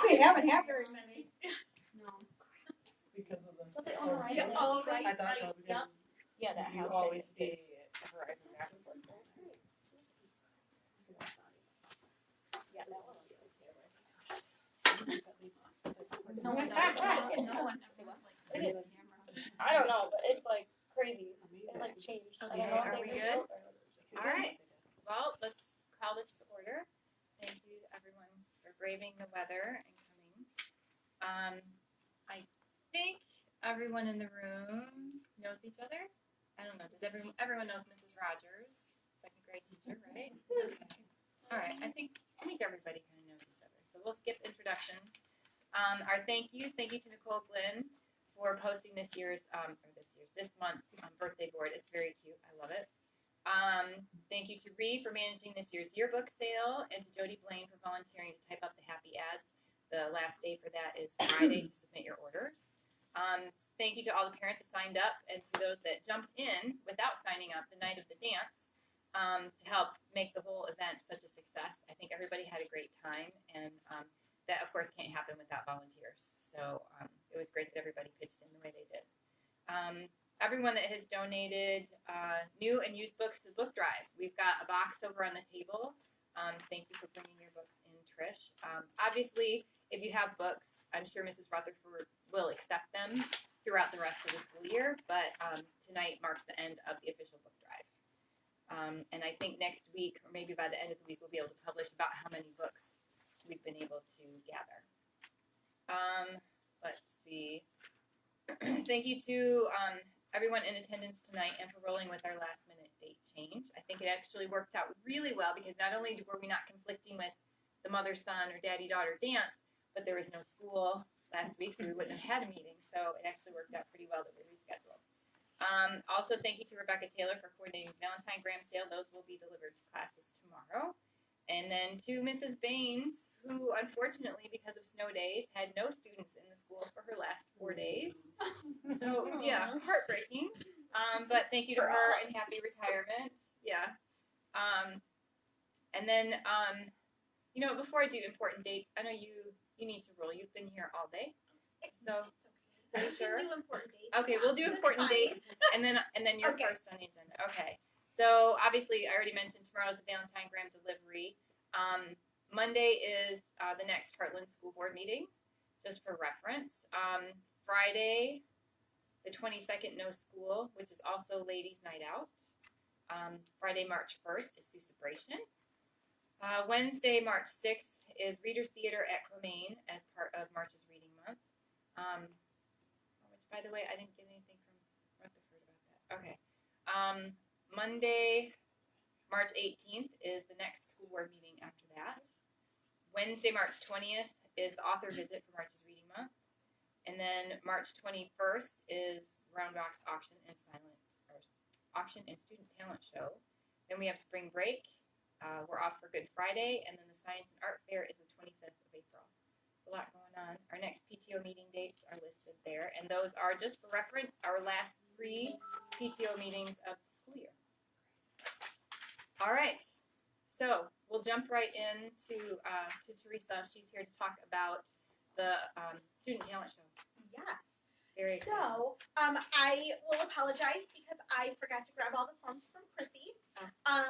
We haven't had very many. No. Because of the. So they own Horizon. Yeah, oh, right, I thought so right, because Yeah, that you house. always see it's- Horizon Master. Yeah, that one. No one knows. No one knows. It is. I don't know, but it's like crazy. It like changed. I don't Okay, know if are they we rebuilt good? or- All right, well, let's call this to order. Thank you everyone for braving the weather and coming. I think everyone in the room knows each other. I don't know, does everyone knows Mrs. Rogers, second grade teacher, right? Okay. All right, I think everybody kind of knows each other, so we'll skip introductions. Our thank you to Nicole Glynn for posting this month's birthday board. It's very cute. I love it. Thank you to Ree for managing this year's yearbook sale, and to Jody Blaine for volunteering to type up the happy ads. The last day for that is Friday to submit your orders. Thank you to all the parents that signed up, and to those that jumped in without signing up the night of the dance to help make the whole event such a success. I think everybody had a great time, and that of course can't happen without volunteers. So it was great that everybody pitched in the way they did. Everyone that has donated new and used books to the book drive. We've got a box over on the table. Thank you for bringing your books in, Trish. Obviously, if you have books, I'm sure Mrs. Rutherford will accept them throughout the rest of the school year, but tonight marks the end of the official book drive. And I think next week, or maybe by the end of the week, we'll be able to publish about how many books we've been able to gather. Let's see. Thank you to everyone in attendance tonight and for rolling with our last minute date change. I think it actually worked out really well because not only were we not conflicting with the mother-son or daddy-daughter dance, but there was no school last week, so we wouldn't have had a meeting. So it actually worked out pretty well that we rescheduled. Also, thank you to Rebecca Taylor for coordinating Valentine Graham sale. Those will be delivered to classes tomorrow. And then to Mrs. Baines, who unfortunately, because of snow days, had no students in the school for her last 4 days. So, yeah, heartbreaking. But thank you to her and happy retirement. Yeah. And then, you know, before I do important dates, I know you need to roll. You've been here all day. So, are you sure? We can do important dates. Okay, we'll do important dates, and then you're Okay. first on the agenda. Okay. So obviously, I already mentioned tomorrow's the Valentine Graham delivery. Monday is the next Heartland School Board meeting, just for reference. Friday, the 22nd, no school, which is also Ladies' Night Out. Friday, March 1st is Susabration. Wednesday, March 6th is Readers Theater at Cromaine as part of March's Reading Month. Which, by the way, I didn't get anything from Rutherford about that. Okay. Monday, March 18th is the next school board meeting after that. Wednesday, March 20th is the author visit for March's Reading Month. And then March 21st is Round Rock's auction and student talent show. Then we have spring break. We're off for Good Friday, and then the Science and Art Fair is the 25th of April. There's a lot going on. Our next PTO meeting dates are listed there, and those are, just for reference, our last 3 PTO meetings of the school year. All right, so we'll jump right into to Teresa. She's here to talk about the student talent show. Yes. Very exciting. So, I will apologize because I forgot to grab all the forms from Chrissy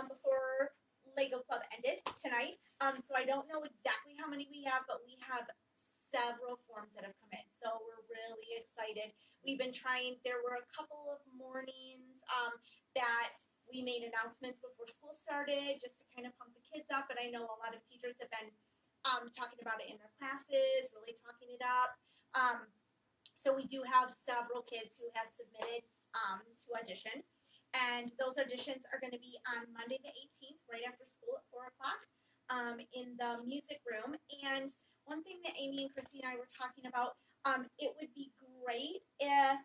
before Lego Club ended tonight. So I don't know exactly how many we have, but we have several forms that have come in. So we're really excited. We've been trying, there were a couple of mornings that we made announcements before school started just to kind of pump the kids up. And I know a lot of teachers have been talking about it in their classes, really talking it up. So we do have several kids who have submitted to audition. And those auditions are going to be on Monday the 18th, right after school at 4 o'clock in the music room. And one thing that Amy and Christy and I were talking about, it would be great if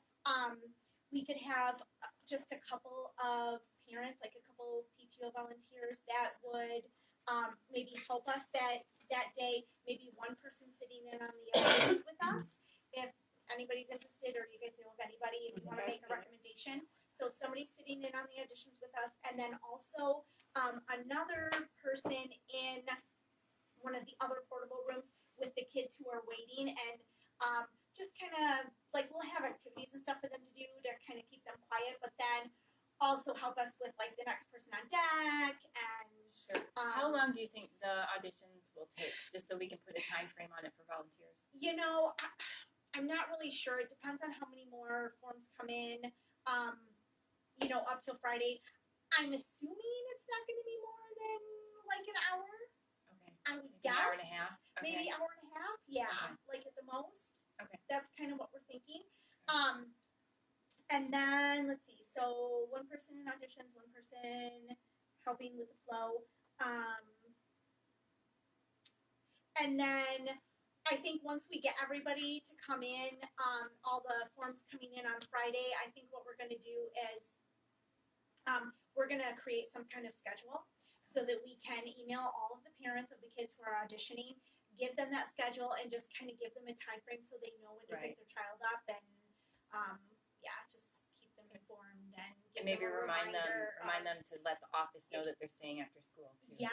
we could have just a couple of parents, like a couple PTO volunteers that would maybe help us that day, maybe one person sitting in on the auditions with us. If anybody's interested, or you guys know of anybody, if you want to make a recommendation. So somebody sitting in on the auditions with us, and then also another person in one of the other portable rooms with the kids kids who are waiting, and just kind of like we'll have activities and stuff for them to do to kind of keep them quiet, but then also help us with like the next person on deck and. Sure. How long do you think the auditions will take, just so we can put a time frame on it for volunteers? You know, I'm not really sure. It depends on how many more forms come in. You know, up till Friday. I'm assuming it's not going to be more than like an hour. Okay. I would Maybe guess. an hour and a half? Okay. Maybe hour and a half. Yeah, Okay. like at the most. Okay. That's kind of what we're thinking. And then let's see. So one person in auditions, one person helping with the flow. And then I think once we get everybody to come in, all the forms coming in on Friday, I think what we're going to do is we're going to create some kind of schedule so that we can email all of the parents of the kids who are auditioning, give them that schedule, and just kind of give them a time frame so they know when to pick their child up, and just keep them informed and give maybe them a remind reminder them to let the office know that they're staying after school too. Yes.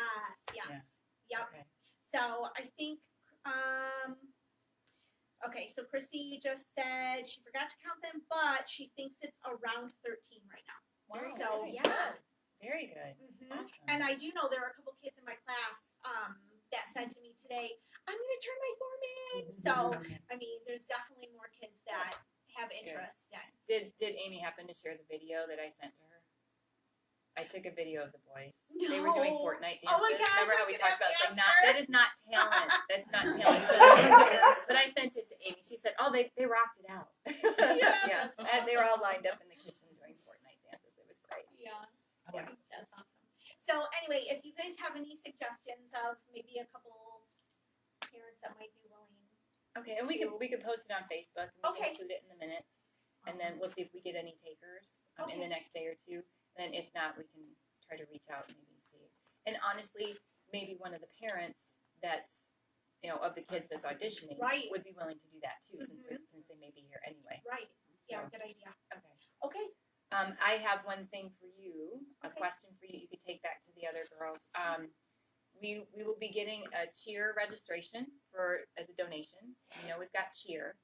Yep. Okay. So I think, okay, so Chrissy just said she forgot to count them, but she thinks it's around 13 right now. Wow. So, Very yeah. good. Very good. Mm-hmm. Awesome. And I do know there are a couple kids in my class that said to me today, I'm going to turn my form in. So, Okay. I mean, there's definitely more kids that have interest. And Did Amy happen to share the video that I sent to her? I took a video of the boys. No. They were doing Fortnite dances. Oh my gosh, Remember how I'm we gonna talked about have to it's like ask her. that is not talent. That's not talent. But I sent it to Amy. She said, "Oh, they rocked it out." Yeah, that's And they were all lined up in the kitchen doing Fortnite dances. It was great. yeah. Yeah. That's awesome. So anyway, if you guys have any suggestions of maybe a couple parents that might be willing. Okay, and we could post it on Facebook and we Okay. can include it in the minutes. And then we'll see if we get any takers in the next day or two. And then if not, we can try to reach out and maybe see. And honestly, maybe one of the parents that's, of the kids that's auditioning Right. would be willing to do that too, Mhm. since they may be here anyway. Right. So, Yeah, good idea. okay. Okay. I have one thing for you, a Okay. question for you. You could take back to the other girls. We will be getting a cheer registration as a donation. We've got cheer.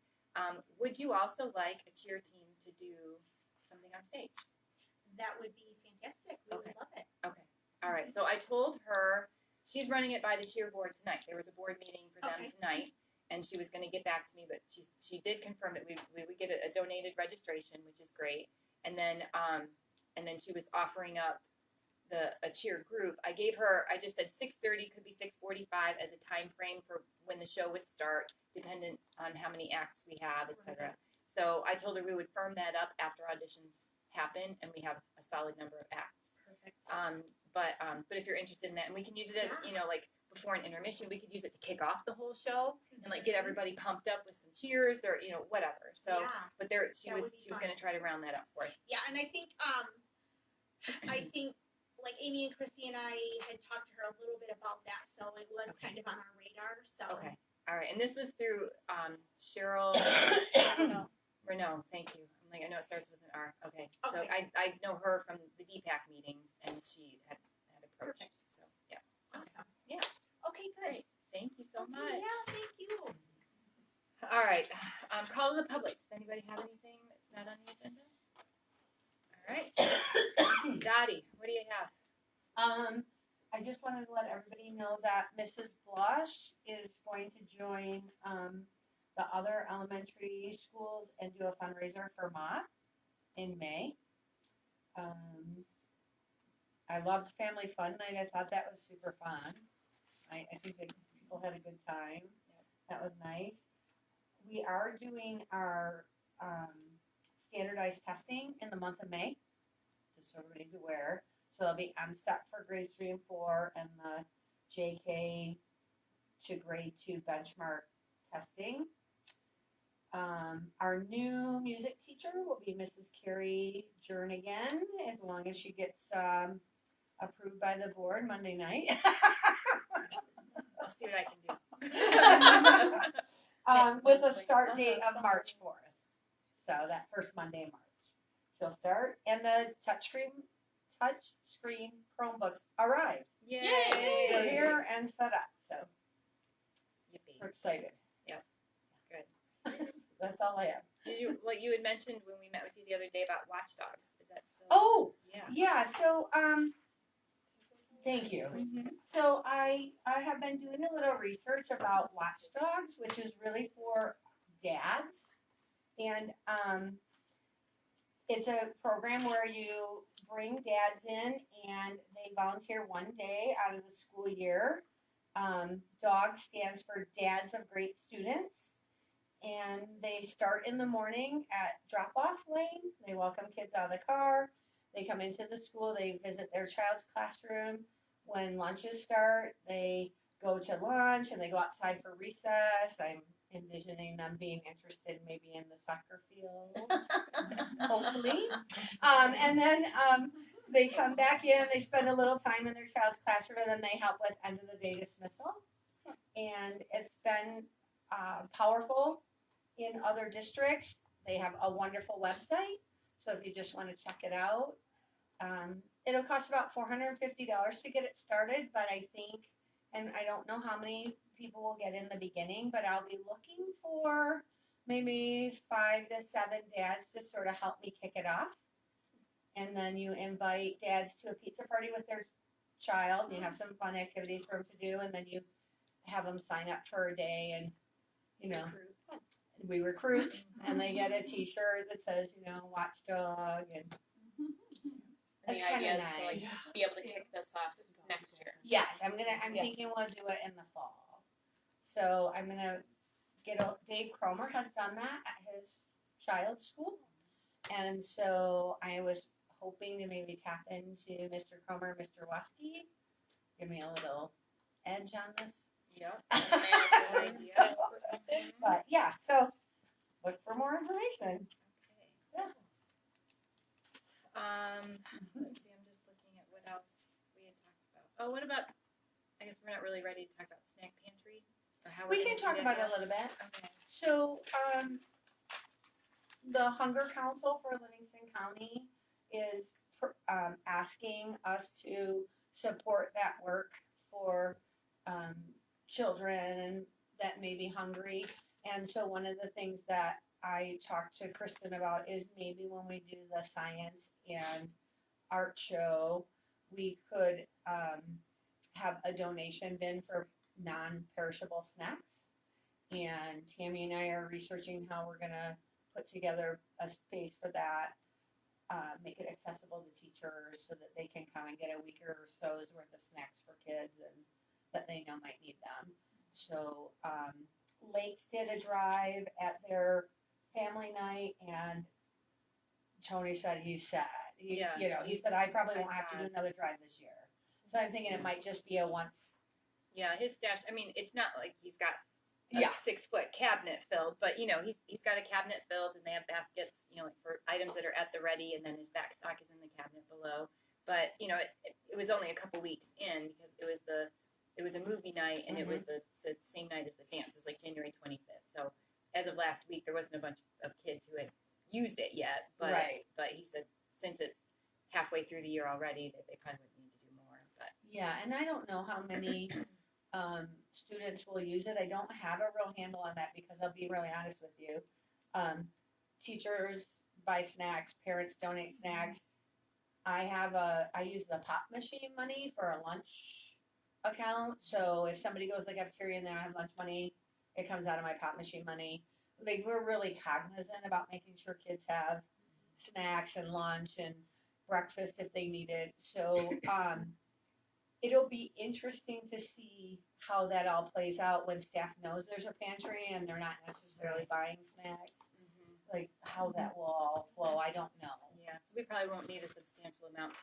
Would you also like a cheer team to do something on stage? That would be fantastic. We would love it. Okay. All right. So I told her she's running it by the cheer board tonight. There was a board meeting for them tonight, and she was going to get back to me, but she did confirm that we would get a donated registration, which is great. And then she was offering up a cheer group. I just said 6:30, could be 6:45 as a time frame for when the show would start, dependent on how many acts we have, etc. So I told her we would firm that up after auditions happen and we have a solid number of acts. Perfect. But if you're interested in that, and we can use it as like before an intermission, we could use it to kick off the whole show and like get everybody pumped up with some cheers or whatever. So, but she was going to try to round that up for us. Yeah, and I think like Amy and Chrissy and I had talked to her a little bit about that, so it was kind of on our radar. So okay, all right, and this was through Cheryl Renault. Thank you. I'm like, I know it starts with an R. Okay, so I know her from the DPAC meetings, and she had approached. Perfect. So yeah, awesome. Yeah. Okay, good. Great. Thank you so much. Yeah, thank you. All right, call to the public. Does anybody have anything that's not on the agenda? All right, Dottie, what do you have? I just wanted to let everybody know that Mrs. Blush is going to join the other elementary schools and do a fundraiser for Mott in May. I loved Family Fun Night. I thought that was super fun. I think that people had a good time. That was nice. We are doing our standardized testing in the month of May, just so everybody's aware. So they'll be MSTEP for grades 3 and 4 and the JK to grade 2 benchmark testing. Our new music teacher will be Mrs. Carrie Jernigan, as long as she gets approved by the board Monday night. I'll see what I can do. With a start date of March 4th. So that first Monday in March. She'll start. And the touchscreen Chromebooks arrived. Yay! They're here and set up. So Yippee. we're excited. That's all I have. Did you, what you had mentioned when we met with you the other day about watchdogs, is that still? Oh, Yeah. yeah, so, thank you. Mm-hmm. So I have been doing a little research about watchdogs, which is really for dads. And, it's a program where you bring dads in and they volunteer one day out of the school year. DOG stands for Dads of Great Students. And they start in the morning at drop-off lane. They welcome kids out of the car. They come into the school. They visit their child's classroom. When lunches start, they go to lunch and they go outside for recess. I'm envisioning them being interested maybe in the soccer field, hopefully. And then they come back in. They spend a little time in their child's classroom, and then they help with end of the day dismissal. And it's been powerful in other districts. They have a wonderful website, so if you just want to check it out, it'll cost about $450 to get it started, but I think, and I don't know how many people will get in the beginning, but I'll be looking for maybe 5 to 7 dads to sort of help me kick it off. And then you invite dads to a pizza party with their child, and you have some fun activities for them to do, and then you have them sign up for a day, and we recruit, and they get a T-shirt that says, watchdog, and The that's kind idea of is to like nice. be able to kick this off next year. Yes, I'm Yeah. thinking we'll do it in the fall. So I'm gonna Dave Cromer has done that at his child's school, and so I was hoping to maybe tap into Mr. Cromer, Mr. Waski, give me a little edge on this. Yep. So, but yeah, so look for more information. Okay. Yeah. Let's see, I'm just looking at what else we had talked about. Oh, what about, I guess we're not really ready to talk about snack pantry, or how we're We gonna can do talk that about it yet? a little bit. Okay. So, the Hunger Council for Livingston County is asking us to support that work for children that may be hungry. And so one of the things that I talked to Kristen about is maybe when we do the science and art show, we could have a donation bin for non-perishable snacks. And Tammy and I are researching how we're gonna put together a space for that, make it accessible to teachers so that they can come and get a week or so's worth of snacks for kids and that they know might need them. So Lakes did a drive at their family night, and Tony said he's sad. He said I probably won't have to do another drive this year. So I'm thinking it might just be a once. Yeah, his stash, I mean, it's not like he's got a Yeah. 6-foot cabinet filled, but he's got a cabinet filled, and they have baskets, like for items that are at the ready, and then his back stock is in the cabinet below. But it was only a couple weeks in because it was a movie night, and it was the same night as the dance. It was like January 25th. So as of last week, there wasn't a bunch of kids who had used it yet. But Right. but he said since it's halfway through the year already, that they probably would need to do more. But Yeah, and I don't know how many students will use it. I don't have a real handle on that because I'll be really honest with you. Teachers buy snacks, parents donate snacks. I use the pop machine money for a lunch account. So if somebody goes to the cafeteria and they don't have lunch money, it comes out of my pop machine money. Like, we're really cognizant about making sure kids have snacks and lunch and breakfast if they need it. So it'll be interesting to see how that all plays out when staff knows there's a pantry and they're not necessarily buying snacks. Like how that will all flow, I don't know. yeah, so we probably won't need a substantial amount to